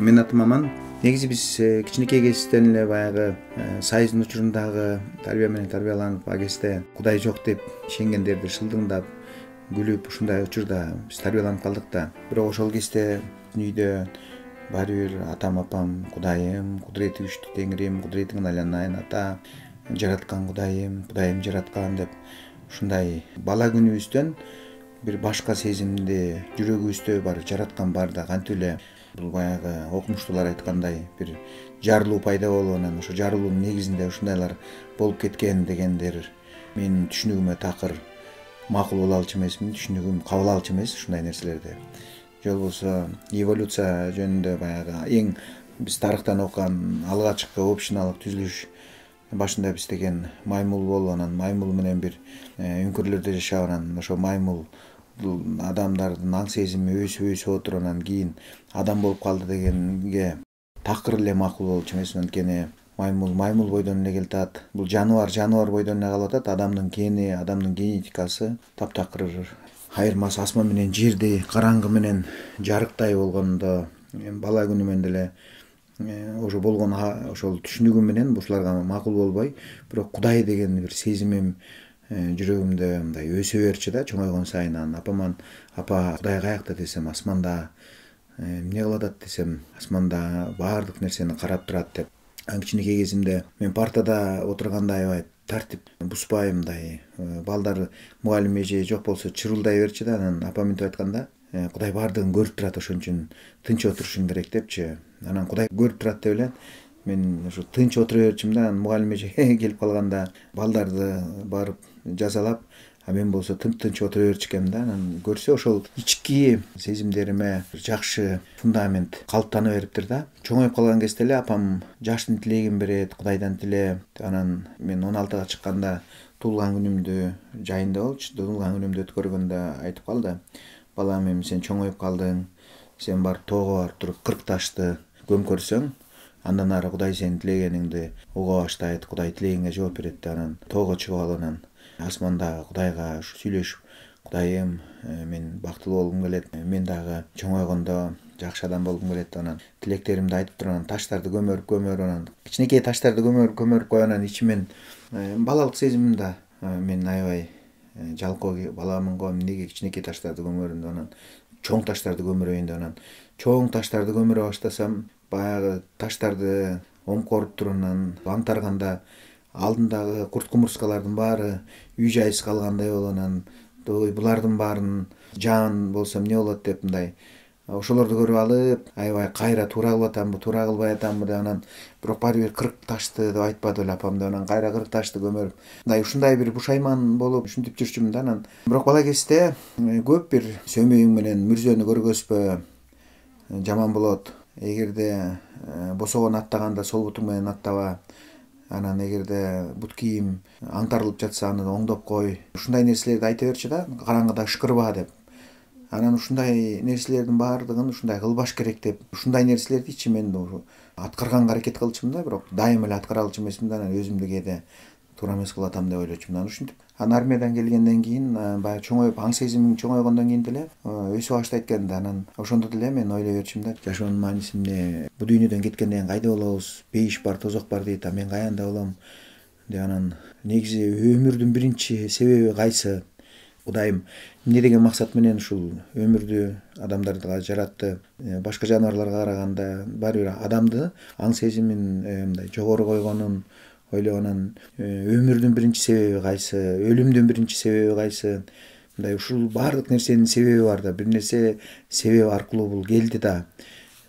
Мен атым Аман. Негизи биз кичинекей кезден эле баягы сайыздын учурундагы тарбия менен тарбияланып, ал кезде Кудай жок деп ишенгендерди шылдыңдап, күлүп ушундай учурда биз тарбияланып калдык да. Бирок ошол кезде үйдө баары бир атам, апам, Кудайым, кудурети күчтүү Теңирим, кудуретиңин айланайын ата, жараткан Кудайым, Кудайым жараткан деп ушундай бала күнүбүздөн бир башка сезимди жүрөгүбүздө бар жараткан бар да кантип эле бул баягы окумуштуулар айткандай бир жарылуу пайда болуп, анан ошо жарылуунун негизинде ушундайлар болуп кеткен дегендер менин түшүнүгүмө такыр макул боло алчу эмесмин, түшүнүгүм кабыл алчу эмес ушундай нерселерди. Же болбосо эволюция жөнүндө баягы эң биз тарыхтан окуган алгачкы общиналык түзүлүш башында биз деген маймыл болуп, анан маймыл менен бир үңкүрлөрдө жашап, анан ошо маймыл адамдардын аң сезими өсүп отуруп, анан кийин адам болуп калды дегенге такыр эле макул болчу эмесмин. Анткени маймыл бойдон эле келатат. Бул жаныбар бойдон эле калып атат. Адамдын гени, адамдын генетикасы таптакыр айырмасы асман менен жерди, караңгы менен жарыктай болгондо бала күнүмөн деле ошо болгон ошол түшүнүгүм менен ушуларга макул болбой, бирок Кудай деген бир сезимим жүрөгүмдө мындай өсө берчү да чоңойгон сайын. Апаман апа Кудай каякта десем асманда, эмне кылып атат десем асманда баардык нерсени карап турат деп. Кичинекей кезимде мен партада отурганда аябай тартип бузбай мындай балдар мугалим эже жок болсо чырылдай берчү да, анан апам мынтип айтканда Кудай баардыгын көрүп турат, ошон үчүн тынч отурушуң керек депчи. Анан Кудай көрүп турат деп эле мен ушу тынч отура берчүмүн да. Анан мугалим эже келип калганда балдарды барып жазалап, мен болсо тынч отура берчү экенмин да. Анан көрсө ошол ички сезимдериме жакшы фундамент калыптана бериптир да. Чоңоюп калган кезде эле апам жаштын тилегин берет, Кудайдан тиле. Анан мен 16га чыкканда туулган күнүмдү жайында болчу. Туулган күнүмдү өткөргөндө айтып калды: балам, эми сен чоңоюп калдың, сен барып тоого барып туруп 40 ташты көмкөрсөң, андан ары Кудай сенин тилегениңди уга баштайт, Кудай тилегиңе жооп берет деп. Анан тоого чыгып алып, анан асмандагы Кудайга ушу сүйлөшүп: Кудайым, мен бактылуу болгум келет, мен дагы чоңойгондо жакшы адам болгум келет. Анан тилектеримди айтып туруп, анан таштарды көмөрүп, анан кичинекей таштарды көмөрүп коюп, анан ичимен балалык сезимим да мен аябай жалкоо баламын го, эмнеге кичинекей таштарды көмөрүм деп. Анан чоң таштарды көмүрөйүн деп, анан чоң таштарды көмүрө баштасам, баягы таштарды омкоруп туруп, анан аңтарганда алдындагы курт кумурскалардын баары үй жайсыз калгандай болуп, анан булардын баарын жаан болсо эмне болот деп мындай ошолорду көрүп алып, аябай кайра туура кылып атамбы, туура кылбай атамбы деп. Анан бирок баары бир 40 ташты деп айтпады эле апам деп, анан кайра 40 ташты көмөрүп, мындай ушундай бир бушайман болуп ушинтип жүрчүмүн да. Анан бирок бала кезде көп бир сөмөйүң менен мүрзөнү көргөзбө, жаман болот. Эгерде босогон аттаганда сол бутуң менен аттаба, анан эгерде бут кийим аңтарылып жатса аны оңдоп кой. Ушундай нерселерди айта берчү да, караңгыда ышкырба деп. Анан ушундай нерселердин баардыгын ушундай кылбаш керек деп, ушундай нерселерди ичимен аткарганга аракет кылчумун да, бирок дайыма эле аткара алчу эмесмин да. Анан өзүмдү кээде туура эмес кылып атам деп ойлочумун. Анан ушинтип армиядан келгенден кийин баягы чоңоюп, аң сезимим чоңойгондон кийин деле өсүп баштайт экен да. Анан ошондо деле мен ойлой берчүмүн да, жашоонун мааниси эмне, бул дүйнөдөн кеткенден кийин кайда болобуз, бейиш бар, тозок бар дейт, мен каянда болом деп. Анан негизи өмүрдүн биринчи себеби кайсы? Кудайым эмне деген максат менен ушул өмүрдү адамдарга жаратты? Башка жаныбарларга караганда баары бир адамды аң сезимин мындай жогору койгонун ойлоп, анан өмүрдүн биринчи себеби кайсы, өлүмдүн биринчи себеби кайсы? Мындай ушул баардык нерсенин себеби бар да, бир нерсе себеп аркылуу бул келди да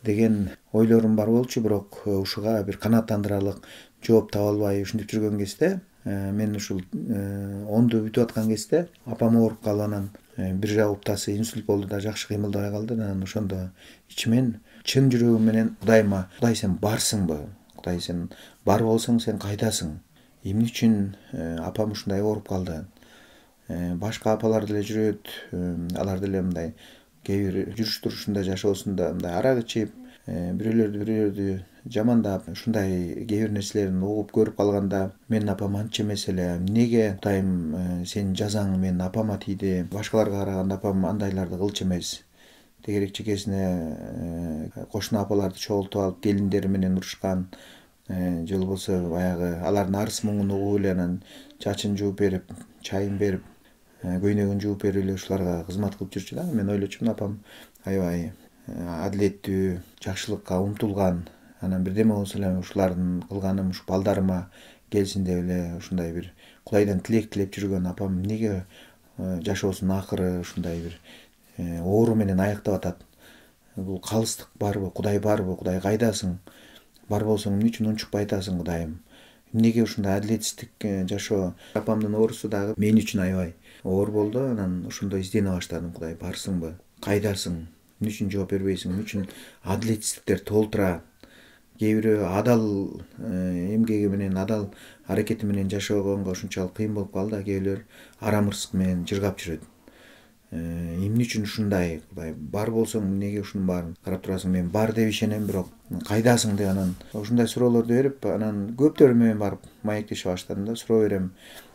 деген ойлорум бар болчу. Бирок ушуга бир канааттандырарлык жооп таба албай ушинтип жүргөн кезде мен ушул 10ду бүтүп аткан кезде апам ооруп калып, анан бир жак уктасы инсульт болду да, жакшы кыймылдабай калды. Анан ошондо ичимен чын жүрөгүм менен Кудайыма: Кудай, сен барсыңбы? Кудай, сен бар болсоң сен кайдасың? Эмне үчүн апам ушундай ооруп калды? Башка апалар деле жүрөт, алар деле мындай кээ бир жүрүш турушунда, жашоосунда мындай арак ичип, бирөөлөрдү жамандап, ушундай кээ бир нерселерин угуп көрүп калганда, менин апам антча эмес эле. Эмнеге Кудайым сенин жазаң менин апама тийди? Башкаларга караганда апам андайларды кылчу эмес тегерек чекесине кошуна апаларды чогултуп алып келиндери менен урушкан, же болбосо баягы алардын арыз муңун угуп эле анан чачын жууп берип, чайын берип, көйнөгүн жууп берип эле ушуларга кызмат кылып жүрчү да. Мен ойлочумун апам аябай адилеттүү, жакшылыкка умтулган, анан бирдеме болсо эле ушулардын кылганым ушу балдарыма келсин деп эле ушундай бир Кудайдан тилек тилеп жүргөн апам эмнеге жашоосунун акыры ушундай бир оору менен аяктап атат? Бул калыстык барбы, Кудай барбы, Кудай кайдасың? Бар болсоң эмне үчүн унчукпай атасың Кудайым? Эмнеге ушундай адилетсиздик жашоо? Апамдын оорусу дагы мен үчүн аябай оор болду. Анан ошондо издене баштадым. Кудай барсыңбы? Кайдасың? Эмне үчүн жооп бербейсиң? Эмне үчүн адилетсиздиктер толтура? Кээ бирөө адал эмгеги менен, адал аракети менен жашогонго ушунчалык кыйын болуп калды, кээ бирөөлөр арамырсык менен жыргап жүрөт. Эмне үчүн ушундай? Кудай бар болсоң эмнеге ушунун баарын карап турасың? Мен бар деп ишенем, бирок кайдасың деп анан ушундай суроолорду берип, анан көптөрү менен барып маектеше баштадым да, суроо берем.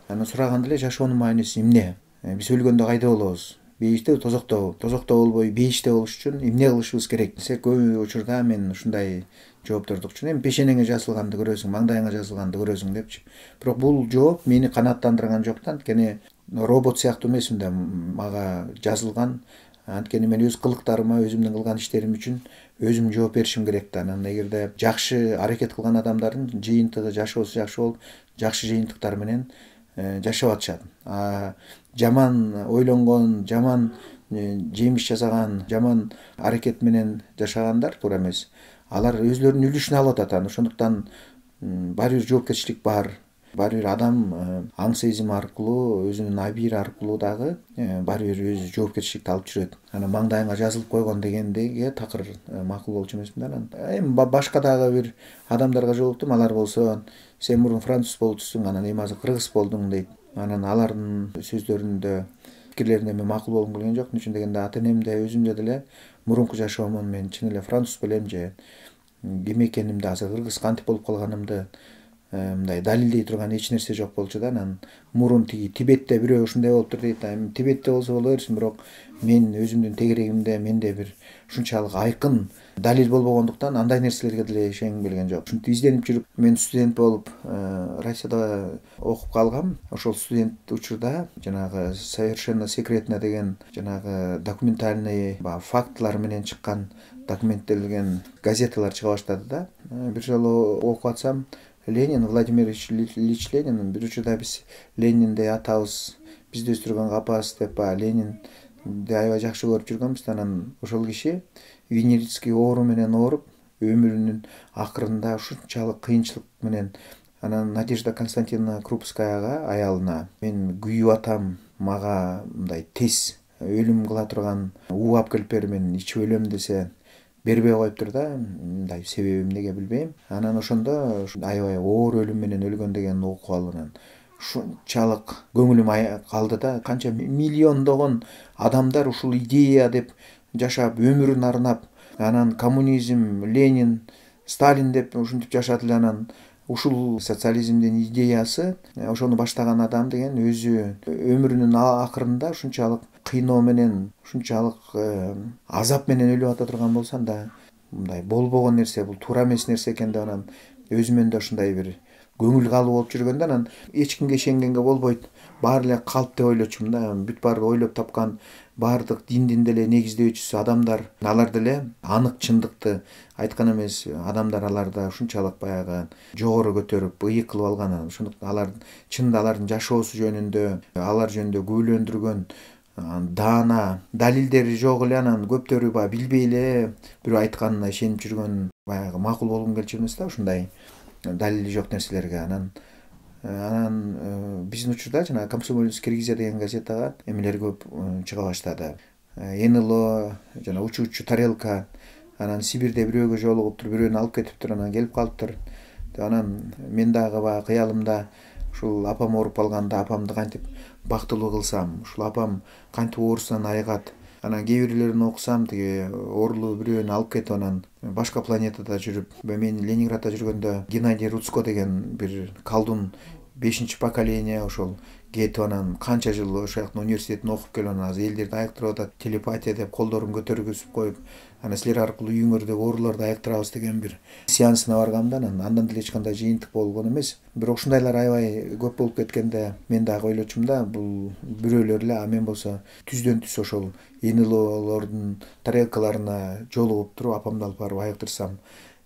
Анан сураганда эле жашоонун мааниси эмне? Биз өлгөндө кайда болобуз? Бейиште, тозоктобу? Тозокто болбой бейиште болуш үчүн эмне кылышыбыз керек? Көп учурда мен ушундай жоопторду угчумун. Эми пешенеңе жазылганды көрөсүң, маңдайыңа жазылганды көрөсүң депчи. Бирок бул жооп мени канааттандырган жок да. Анткени робот сыяктуу эмесмин да, мага жазылган. Анткени мен өз кылыктарыма, өзүмдүн кылган иштерим үчүн өзүм жооп беришим керек да. Анан эгерде жакшы аракет кылган адамдардын жыйынтыгы, жашоосу жакшы болуп, жакшы жыйынтыктар менен жашап атышат. Жаман ойлонгон, жаман жемиш жасаган, жаман аракет менен жашагандар туура эмес. Алар өзлөрүнүн үлүшүн алып атат. Ошондуктан баары бир жоопкерчилик бар. Баары бир адам аң сезим аркылуу, өзүнүн абийири аркылуу дагы баары бир өзү жоопкерчиликти алып жүрөт. Анан маңдайыңа жазылып койгон дегендеги такыр макул болчу эмесмин да. Анан эми башка дагы бир адамдарга жолуктум. Алар болсо сен мурун француз болчусуң, анан эми азыр кыргыз болдуң дейт. Анан алардын сөздөрүндө, пикирлерине мен макул болгум келген жок. Эмне үчүн дегенде ата энемде, өзүмдө деле мурунку жашоомун мен чын эле француз белем же ким экенимди, азыр кыргыз кантип болуп калганымды мындай далилдей турган эч нерсе жок болчу да. Анан мурун тиги Тибетте бирөө ушундай болуптур дейт. Эми Тибетте болсо боло берсин, бирок мен өзүмдүн тегерегимде менде бир ушунчалык айкын далил болбогондуктан андай нерселерге деле ишенгим келген жок. Ушинтип изденип жүрүп, мен студент болуп Россияда окуп калгам. Ошол студент учурда жанагы совершенно секретно деген жанагы документальный фактылар менен чыккан, документтелген газеталар чыга баштады да. Бир жолу окуп атсам, Ленин, Владимир Ильич Ленин, бир учурда биз Ленинди атабыз, бизди өстүргөн капас деп, Ленинди аябай жакшы көрүп жүргөнбүз. Анан ошол киши венерический оору менен ооруп, өмүрүнүн акырында ушунчалык кыйынчылык менен, анан Надежда Константиновна Крупскаяга, аялына, мен күйүп атам, мага мындай тез өлүм кыла турган уу алып келип бер, мен ичип өлөм десе, бербей коюптур да. Мындай себеби эмнеге билбейм. Анан ошондо аябай оор өлүм менен өлгөн деген угуп алып, ушунчалык көңүлүм калды да. Канча миллиондогон адамдар ушул идея деп жашап, өмүрүн арнап, анан коммунизм, Ленин, Сталин деп ушинтип жашады эле. Анан ушул социализмдин идеясы, ошону баштаган адам деген өзү өмүрүнүн акырында ушунчалык кыйноо менен, ушунчалык азап менен өлүп ата турган болсо, анда мындай болбогон нерсе, бул туура эмес нерсе экен деп анан өзүмөн да ушундай бир көңүл калуу болуп жүргөндө, анан эч кимге ишенгенге болбойт, баары эле калп деп ойлочумун да. Бүт баары ойлоп тапкан баардык диндин деле негиздөөчүсү адамдар, алар деле анык чындыкты айткан эмес. Адамдар аларда ушунчалык баягы жогору көтөрүп, ыйык кылып алган. Ошондуктан алар чынында алардын жашоосу жөнүндө, алар жөнүндө күбөлөндүргөн даана далилдери жок эле. Анан көптөрү баягы билбей эле бирөө айтканына ишенип жүргөн, баягы макул болгум келчү эмес да ушундай далили жок нерселерге. Анан биздин учурда жана Комсомольский Киргизия деген газетага эмелер көп чыга баштады. НЛО, жана учуучу тарелка, анан Сибирде бирөөгө жолугуптур, бирөөнү алып кетиптир, анан келип калыптыр. Анан мен дагы баягы кыялымда ушул апам ооруп калганда апамды кантип бактылуу кылсам, ушул апам кантип оорусунан айыгат. Анан кээ бирлерин окусам, тиги оорулуу бирөөнү алып кетип, анан башка планетада жүрүп, мен Ленинградда жүргөндө Геннадий Руцко деген бир колдун 5 поколение ошол кетип анан канча жыл ошол жактын университетин окуп келип анан азыр элдерди айыктырып атат, телепатия деп колдорун көтөргүзүп коюп, анан силер аркылуу үйүңөрдөгү ооруларды айыктырабыз деген бир сеансына баргам да, андан деле эч кандай жыйынтык болгон эмес. Бирок ушундайлар аябай көп болуп кеткенде мен дагы ойлочумун да, бул бирөөлөр эле, а мен болсо түздөн түз ошол НЛОлордун тарелкаларына жолугуп туруп апамды алып барып айыктырсам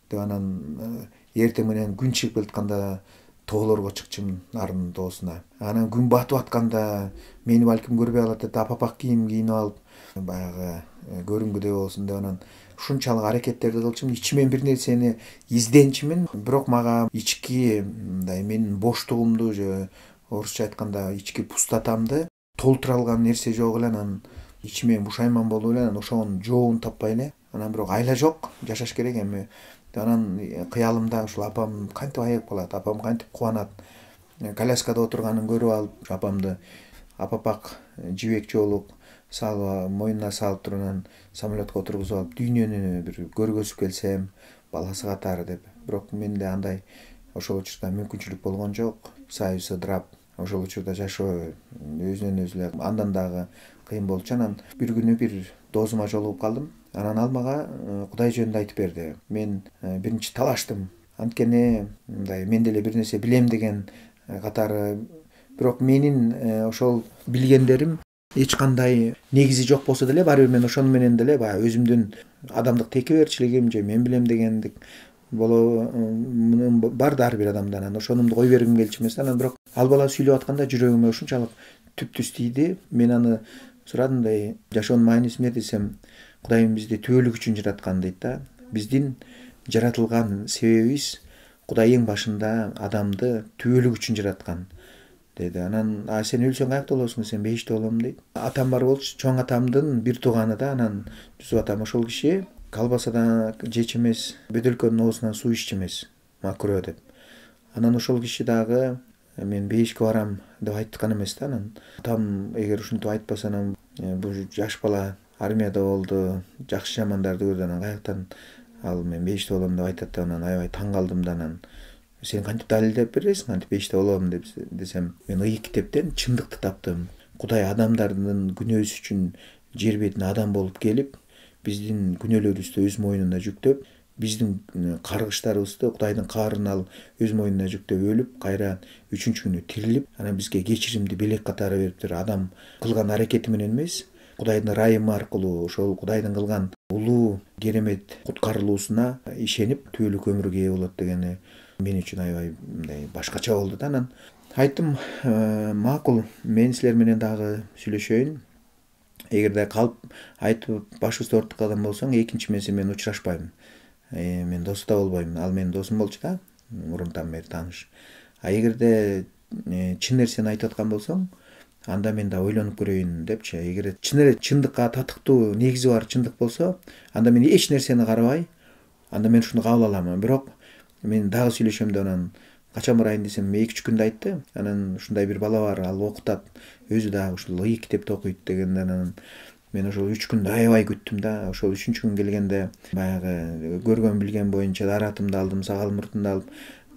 деп, анан эртең менен күн чыгып келатканда тоолорго чыкчумун, нардын тоосуна. Анан күн батып атканда мени балким көрбөй калат деп апапак кийим кийинип алып, баягы көрүнгүдөй болсун деп анан ушунчалык аракеттерди кылчумун. Ичимен бир нерсени изденчүмүн, бирок мага ички мындай менин боштугумду, же орусча айтканда ички пустотамды толтура алган нерсе жок эле. Анан ичимен бушайман болуп эле, анан ошонун жообун таппай эле. Анан бирок айла жок, жашаш керек эми. Анан кыялымда ушул апам кантип айыгып калат, апам кантип кубанат. Коляскада отурганын көрүп алып, апамды апапак жибек жоолук салып, мойнуна салып туруп, анан самолетко отургузуп алып, дүйнөнү бир көргөзүп келсем баласы катары деп. Бирок менде андай ошол учурда мүмкүнчүлүк болгон жок. Союз ыдырап, ошол учурда жашоо өзүнөн өзү эле андан дагы кыйын болчу. Анан бир күнү бир доосума жолугуп калдым. Анан ал мага Кудай жөнүндө айтып берди. Мен биринчи талаштым. Анткени мындай мен деле бир нерсе билем деген катары. Бирок менин ошол билгендерим эч кандай негизи жок болсо деле, баары бир мен ошону менен деле баягы өзүмдүн адамдык текеберчилигим же мен билем дегендик бар да ар бир адамда. Анан ошонумду кой бергим келчү эмес. Анан бирок ал бала сүйлөп атканда жүрөгүмө ушунчалык түп-түз тийди. Мен аны сурадым да, жашоонун мааниси эмне десем, Кудайым бизди түбөлүк үчүн жараткан дейт да. Биздин жаратылган себебибиз Кудай эң башында адамды түбөлүк үчүн жараткан деди. Анан сен өлсөң каякта болосуң десем, бейиште болом дейт. Атам бар болчу, чоң атамдын бир тууганы да. Анан Жүсүп атам ошол киши колбасадан жечү эмес, бөтөлкөнүн оозунан суу иччү эмес, макрө деп. Анан ошол киши дагы мен бейишке барам деп айткан эмес да. Анан атам эгер ушинтип айтпаса, анан бул жаш бала армияда болду, жакшы жамандарды көрдү, анан каяктан ал мен бейиште болом деп айтат деп. Анан аябай таң калдым да. Анан сен кантип далилдеп бересиң, кантип бейиште болом деп десем, мен ыйык китептен чындыкты таптым. Кудай адамдардын күнөөсү үчүн жер бетине адам болуп келип, биздин күнөөлөрүбүздү өз мойнуна жүктөп, биздин каргыштарыбызды Кудайдын каарына алып өз мойнуна жүктөп өлүп, кайра үчүнчү күнү тирилип, анан бизге кечиримди белек катары бериптир. Адам кылган аракети менен эмес, Кудайдын ырайымы аркылуу, ошол Кудайдын кылган улуу керемет куткарылуусуна ишенип түбөлүк өмүргө ээ болот дегени мен үчүн аябай мындай башкача болду да. Анан айттым, макул, мен силер менен дагы сүйлөшөйүн. Эгерде калып айтып башыбызды ооруткан болсоң, экинчи мен учурашпайм. Мен дос да болбойм. Ал менин досум болчу да, мурунтан бери тааныш. Эгерде чын нерсени айтып аткан болсоң, анда мен да ойлонуп көрөйүн депчи. Эгер чын эле чындыкка татыктуу негизи бар чындык болсо, анда мен эч нерсени карабай, анда мен ушуну кабыл алам. Бирок мен дагы сүйлөшөм деп анан качан барайын десем, 2-3 күндө айтты. Анан ушундай бир бала бар, ал окутат, өзү дагы ушул ыйык китепти окуйт дегенде, анан мен ошол 3 күндө аябай күттүм да. Ошол 3-күн келгенде баягы көргөн билген боюнча даратымды алдым, сакал муртумду алып,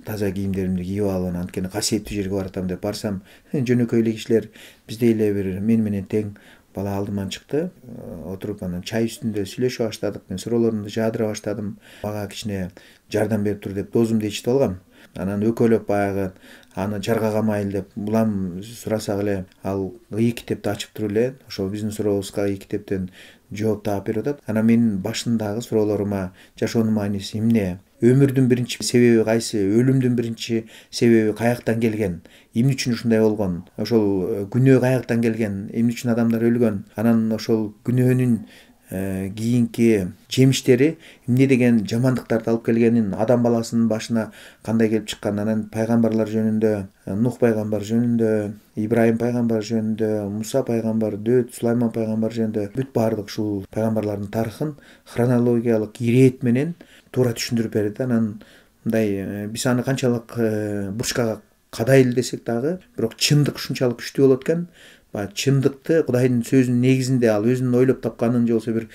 таза кийимдеримди кийип алып, анткени касиеттүү жерге баратам деп барсам, жөнөкөй эле кишилер, биздей эле бир мен менен тең бала алдыман чыкты. Отуруп анан чай үстүндө сүйлөшө баштадык. Мен суроолорумду жаадыра баштадым. Мага кичине жардам берип тур деп доозумду ичип алгам. Анан өкөлөп баягы аны жаргага майыл деп булам сурасак эле, ал ыйык китепти ачып туруп эле ошол биздин сурообузга ыйык китептен жооп таап берип атат. Анан менин башындагы суроолорума жашоонун мааниси эмне? Өмүрдүн биринчи себеби кайсы? Өлүмдүн биринчи себеби каяктан келген? Эмне үчүн ушундай болгон? Ошол күнөө каяктан келген? Эмне үчүн адамдар өлгөн? Анан ошол күнөөнүн кийинки жемиштери эмне деген жамандыктарды алып келгенин, адам баласынын башына кандай келип чыккан. Анан пайгамбарлар жөнүндө, Нух пайгамбар жөнүндө, Ибрайым пайгамбар жөнүндө, Муса пайгамбар, Дөт, Сулайман пайгамбар жөнүндө бүт баардык ушул пайгамбарлардын тарыхын хронологиялык ирэет менен туура түшүндүрүп берди. Анан мындай биз аны канчалык бурчка кадай эле десек дагы, бирок чындык ушунчалык күчтүү болот экен. Чындыкты Кудайдын сөзүнүн негизинде, ал өзүнүн ойлоп тапканын же болбосо бир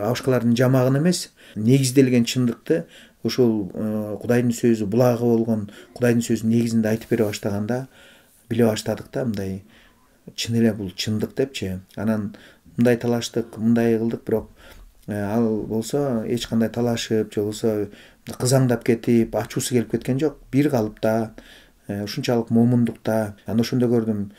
башкалардын жамагын эмес, негизделген чындыкты ушул Кудайдын сөзү булагы болгон Кудайдын сөзүн негизинде айтып бере баштаганда биле баштадык да, мындай чын эле бул чындык депчи. Анан мындай талаштык, мындай кылдык, бирок ал болсо эч кандай талашып же болбосо кызаңдап кетип, ачуусу келип кеткен жок. Бир калыпта, ушунчалык момундукта. Анда ошондо көрдүм,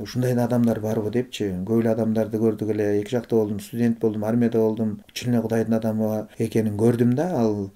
ушундай да адамдар барбы депчи. Көп эле адамдарды көрдүк эле. Эки жакта болдум, студент болдум, армияда болдум. Чын эле Кудайдын адамы экенин көрдүм да. Ал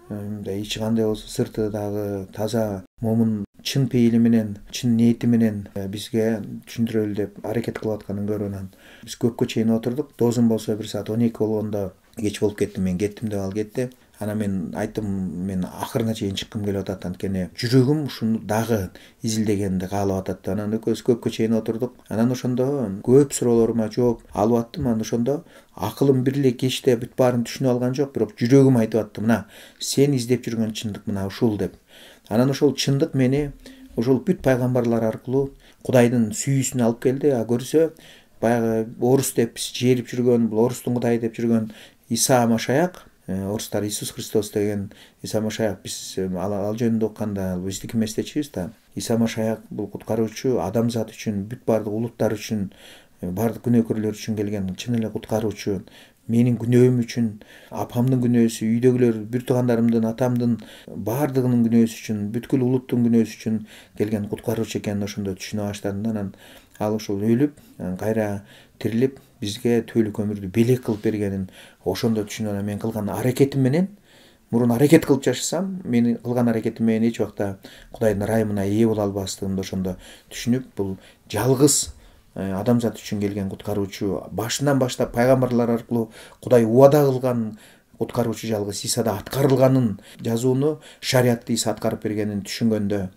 мындай ичи кандай болсо сырты дагы таза, момун, чын пейили менен, чын ниети менен бизге түшүндүрөлү деп аракет кылып атканын көрүп, анан биз көпкө чейин отурдук. Дозум болсо 1 саат 12 болгондо кеч болуп кетти. Мен кеттим деп ал кетти. Анан мен айттым, мен акырына чейин чыккым келип атат, анткени жүрөгүм ушуну дагы изилдегенди каалап атат. Анан экөөбүз көпкө чейин отурдук. Анан ошондо көп суроолорума жооп алып аттым. Анан ошондо акылым бир эле кечте бүт баарын түшүнүп алган жок, бирок жүрөгүм айтып атты, мына сен издеп жүргөн чындык мына ушул деп. Анан ошол чындык мени ошол бүт пайгамбарлар аркылуу Кудайдын сүйүүсүнө алып келди. Көрсө, баягы орус деп жээрип жүргөн, бул орустун Кудайы деп жүргөн Иса Машаяк, орустар Иисус Христос деген Иса Машаяк, биз ал жөнүндө окканда биздики эмес дечүбүз да. Иса Машаяк бул куткаруучу, адамзат үчүн, бүт баардык улуттар үчүн, баардык күнөөкөрлөр үчүн келген чын эле куткаруучу. Менин күнөөм үчүн, апамдын күнөөсү, үйдөгүлөр, бир туугандарымдын, атамдын баардыгынын күнөөсү үчүн, бүткүл улуттун күнөөсү үчүн келген куткаруучу экенин ошондо түшүнө баштадым да. Анан ал ушул өлүп, кайра тирилип, бизге түбөлүк өмүрдү белек кылып бергенин ошондо түшүнүп, анан мен кылган аракетим менен, мурун аракет кылып жашасам, менин кылган аракетим менен эч убакта Кудайдын ырайымына ээ боло албастыгымды ошондо түшүнүп, бул жалгыз адамзат үчүн келген куткаруучу, башынан баштап пайгамбарлар аркылуу Кудай убада кылган куткаруучу жалгыз Исада аткарылганын жазууну шариятты Иса аткарып бергенин түшүнгөндө,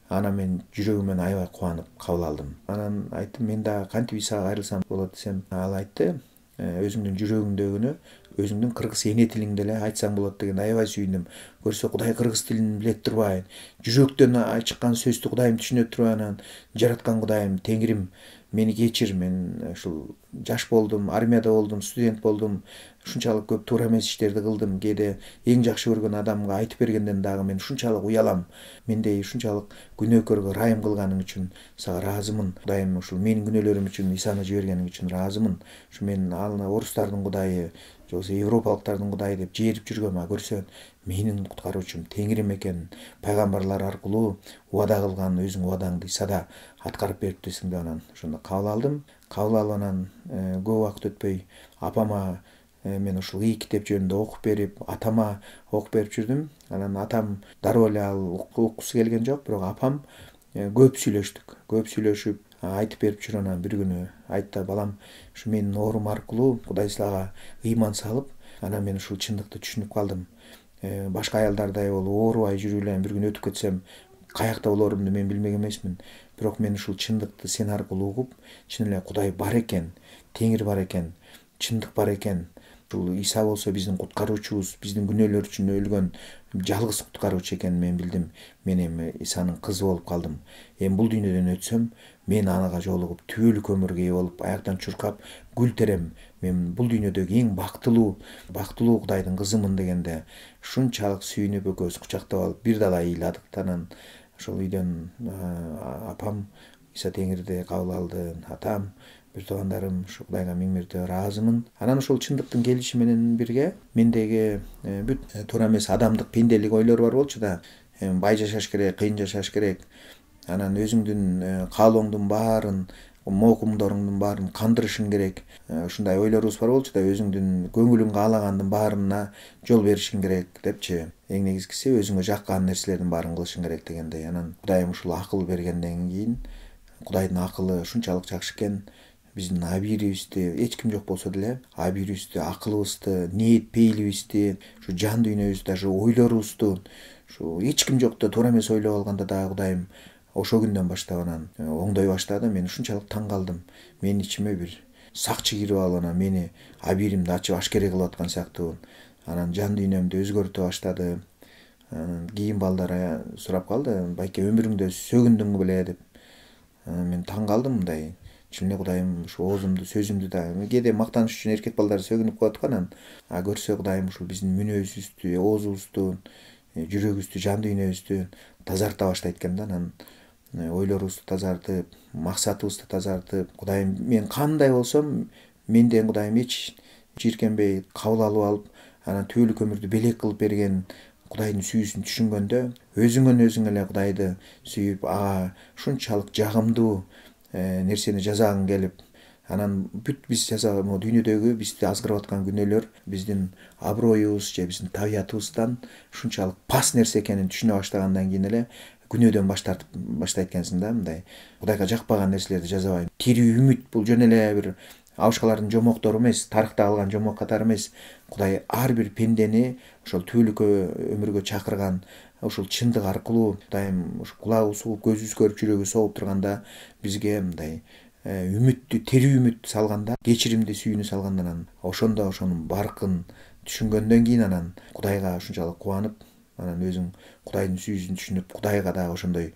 анан мен жүрөгүмөн аябай кубанып кабыл алдым. Анан айттым, мен дагы кантип Исага кайрылсам болот десем, ал айтты, өзүңдүн жүрөгүңдөгүнү өзүңдүн кыргыз эне тилиңде эле айтсаң болот деген. Аябай сүйүндүм. Көрсө, Кудай кыргыз тилин билет турбайбы? Жүрөктөн чыккан сөздү Кудайым түшүнө турбайбы? Анан жараткан Кудайым, Теңирим, мени кечир, мен ушул жаш болдум, армияда болдум, студент болдум, ушунчалык көп туура эмес иштерди кылдым. Кээде эң жакшы көргөн адамга айтып бергенден дагы мен ушунчалык уялам. Мендей ушунчалык күнөөкөргө ырайым кылганың үчүн сага ыраазымын. Кудайым, ушул менин күнөөлөрүм үчүн Исаны жибергениң үчүн ыраазымын. Ушу мен ал орустардын Кудайы, же болбосо европалыктардын Кудайы деп жээрип жүргөм. Көрсө, менин куткаруучум Теңирим экенин пайгамбарлар аркылуу убада кылган өзүң убадаңды Исада аткарып бериптирсиң деп, анан ошондо кабыл алдым. Кабыл алып анан көп убакыт өтпөй апама мен ушул ый китеп жөнүндө окуп берип, атама окуп берип жүрдүм. Анан атам дароо эле ал уккусу келген жок, бирок апам көп сүйлөштүк. Көп сүйлөшүп айтып берип жүрүп, анан бир күнү айтты, балам, ушу менин оорум аркылуу Кудай силага ыйман салып, анан мен ушул чындыкты түшүнүп калдым. Башка аялдардай болуп оорубай жүрүп эле бир күн өтүп кетсем, каякта болорумду мен билмек эмесмин. Бирок мен ушул чындыкты сен аркылуу угуп, чын эле Кудай бар экен, Теңир бар экен, чындык бар экен. Ушул Иса болсо биздин куткаруучубуз, биздин күнөөлөр үчүн өлгөн жалгыз куткаруучу экенин мен билдим. Мен эми Исанын кызы болуп калдым. Эми бул дүйнөдөн өтсөм, мен анага жолугуп түбөлүк өмүргө ээ болуп, аяктан чуркап гүл терем. Мен бул дүйнөдөгү эң бактылуу Кудайдын кызымын дегенде ушунчалык сүйүнүп экөөбүз кучактап алып бир дала ыйладык. Анан ошол үйдөн апам Иса Теңирди кабыл алды, атам, бир туугандарым, ушу Кудайга миң мирте ыраазымын. Анан ошол чындыктын келиши менен бирге мендеги бүт туура эмес адамдык пенделик ойлор бар болчу да. Бай жашаш керек, кыйын жашаш керек. Анан өзүңдүн каалооңдун баарын, мокумдоруңдун баарын кандырышың керек. Ушундай ойлорубуз бар болчу да, өзүңдүн көңүлүң каалагандын баарына жол беришиң керек депчи. Эң негизгиси өзүңө жаккан нерселердин баарын кылышың керек дегендей. Анан Кудайым ушул акыл бергенден кийин, Кудайдын акылы ушунчалык жакшы экен, биздин абийирибизди эч ким жок болсо деле, абийирибизди, акылыбызды, ниет пейилибизди, ушу жан дүйнөбүздү, даже ойлорубузду, ушу эч ким жокто туура эмес ойлоп алганда дагы Кудайым ошол күндөн баштап анан оңдой баштады. Мен ушунчалык таң калдым. Менин ичиме бир сакчы кирип алып анан мени абийиримди ачып ашкере кылып аткан сыяктуу. Анан жан дүйнөмдү өзгөртө баштады. Кийин балдар сурап калды, байке өмүрүңдө сөгүндүңбү беле деп. Мен таң калдым, мындай чын эле Кудайым ушу оозумду сөзүмдү да кээде мактаныш үчүн эркек балдар сөгүнүп коет го, анан көрсө Кудайым ушул биздин мүнөзүбүздү, оозубузду, жүрөгүбүздү, жан дүйнөбүздү тазарта баштайт экен да. Анан ойлорубузду тазартып, максатыбызды тазартып, Кудайым мен кандай болсом менден Кудайым эч жийиркенбей кабыл алып алып, анан түбөлүк өмүрдү белек кылып берген Кудайдын сүйүүсүн түшүнгөндө өзүңөн өзүң эле Кудайды сүйүп, ага ушунчалык жагымдуу нерсени жасагың келип, анан бүт биз жасаган дүйнөдөгү бизди азгырып аткан күнөөлөр биздин аброюбуз же биздин табиятыбыздан ушунчалык пас нерсе экенин түшүнө баштагандан кийин эле күнөөдөн баш тартып баштайт экенсиң да. Мындай Кудайга жакпаган нерселерди жасабайм. Тирүү үмүт бул жөн эле бир абышкалардын жомоктору эмес, тарыхта калган жомок катары эмес. Кудай ар бир пендени ошол түбөлүк өмүргө чакырган ушул чындык аркылуу Кудайым ушу кулагыбыз угуп, көзүбүз көрүп, жүрөгүбүз согуп турганда бизге мындай үмүттү, тирүү үмүт салганда, кечиримди сүйүүнү салганда, анан ошондо ошонун баркын түшүнгөндөн кийин анан Кудайга ушунчалык кубанып, анан өзүң Кудайдын сүйүүсүн түшүнүп, Кудайга дагы ошондой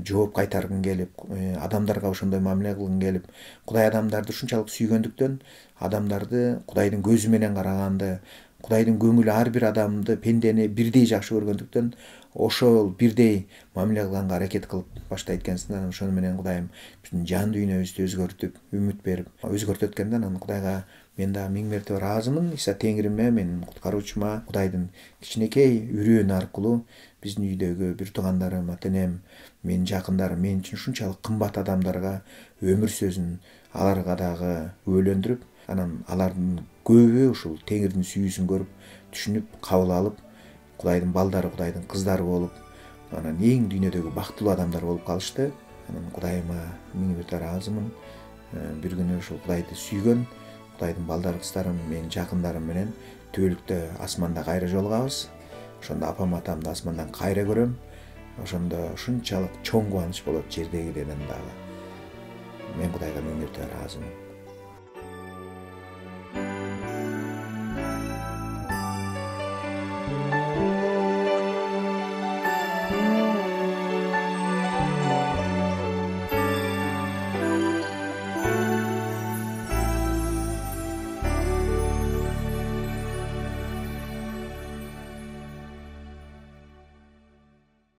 жооп кайтаргың келип, адамдарга ошондой мамиле кылгың келип, Кудай адамдарды ушунчалык сүйгөндүктөн адамдарды Кудайдын көзү менен караганды, Кудайдын көңүлү ар бир адамды, пендени бирдей жакшы көргөндүктөн ошол бирдей мамиле кылганга аракет кылып баштайт экенсиң. Анан ошону менен Кудайым биздин жан дүйнөбүздү өзгөртүп, үмүт берип өзгөртөт экен да. Анан Кудайга мен дагы миң мертебе ыраазымын. Иса Теңириме, менин куткаруучума, Кудайдын кичинекей үрөөнү аркылуу биздин үйдөгү бир туугандарым, ата-энем, менин жакындарым, мен үчүн ушунчалык кымбат адамдарга өмүр сөзүн аларга дагы күбөлөндүрүп, анан алардын көбү ушул Теңирдин сүйүүсүн көрүп, түшүнүп, кабыл алып, Кудайдын балдары, Кудайдын кыздары болуп, анан эң дүйнөдөгү бактылуу адамдар болуп калышты. Анан Кудайыма миң мертебе ыраазымын. Бир күнү ушул Кудайды сүйгөн Кудайдын балдары, кыздарым, менин жакындарым менен түбөлүктө асманда кайра жолугабыз. Ошондо апам атамды асмандан кайра көрөм. Ошондо ушунчалык чоң кубаныч болот жердегиден дагы. Мен Кудайга миң мертебе ыраазымын.